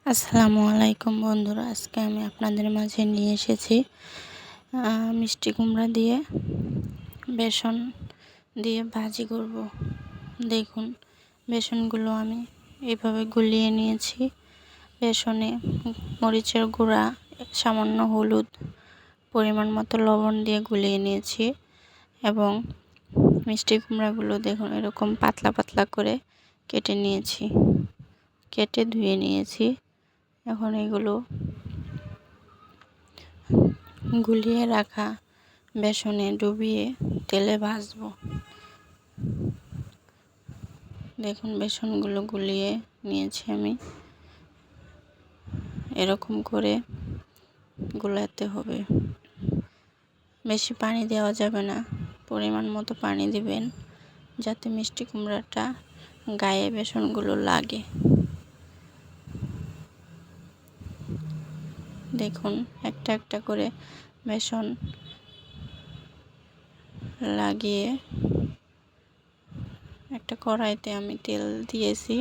আসসালামু আলাইকুম বন্ধুরা, আজকে আমি আপনাদের মাঝে নিয়ে এসেছি মিষ্টি কুমড়া দিয়ে বেসন দিয়ে ভাজি করব। দেখুন, বেসনগুলো আমি এইভাবে গুলিয়ে নিয়েছি। বেসনে মরিচের গুঁড়া, সামান্য হলুদ, পরিমাণ মতো লবণ দিয়ে গুলিয়ে নিয়েছি এবং মিষ্টি কুমড়াগুলো দেখুন এরকম পাতলা পাতলা করে কেটে নিয়েছি, কেটে ধুয়ে নিয়েছি। এখন এগুলো গুলিয়ে রাখা বেসনে ডুবিয়ে তেলে ভাজবো। দেখুন, বেসনগুলো গুলিয়ে নিয়েছি আমি। এরকম করে গুলাতে হবে, বেশি পানি দেওয়া যাবে না, পরিমাণ মতো পানি দিবেন যাতে মিষ্টি কুমড়াটা গায়ে বেসনগুলো লাগে। দেখুন, একটা একটা করে বেসন লাগিয়ে একটা কড়াইতে আমি তেল দিয়েছি।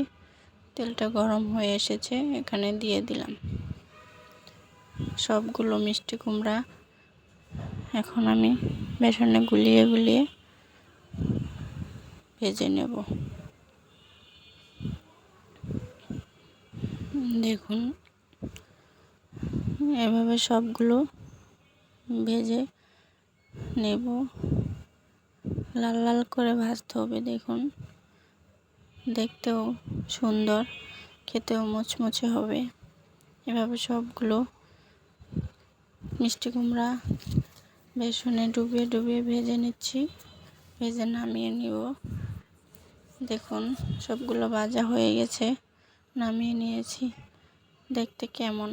তেলটা গরম হয়ে এসেছে, এখানে দিয়ে দিলাম সবগুলো মিষ্টি কুমড়া। এখন আমি বেসনে গুলিয়ে গুলিয়ে ভেজে নেব। দেখুন, এভাবে সবগুলো ভেজে নেব। লাল লাল করে ভাজতে হবে। দেখুন, দেখতেও সুন্দর, খেতেও মুচমুচে হবে। এভাবে সবগুলো মিষ্টি কুমড়া বেসনে ডুবিয়ে ডুবিয়ে ভেজে নিচ্ছি, ভেজে নামিয়ে নিব। দেখুন, সবগুলো ভাজা হয়ে গেছে, নামিয়ে নিয়েছি। দেখতে কেমন,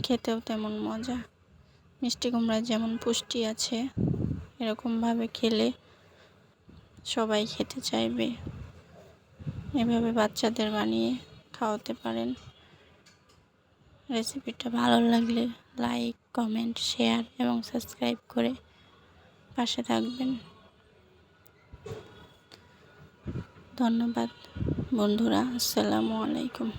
খেতেও তেমন মজা। মিষ্টি কুমড়ায় যেমন পুষ্টি আছে, এরকমভাবে খেলে সবাই খেতে চাইবে। এভাবে বাচ্চাদের বানিয়ে খাওয়াতে পারেন। রেসিপিটা ভালো লাগলে লাইক, কমেন্ট, শেয়ার এবং সাবস্ক্রাইব করে পাশে থাকবেন। ধন্যবাদ বন্ধুরা, আসসালামু আলাইকুম।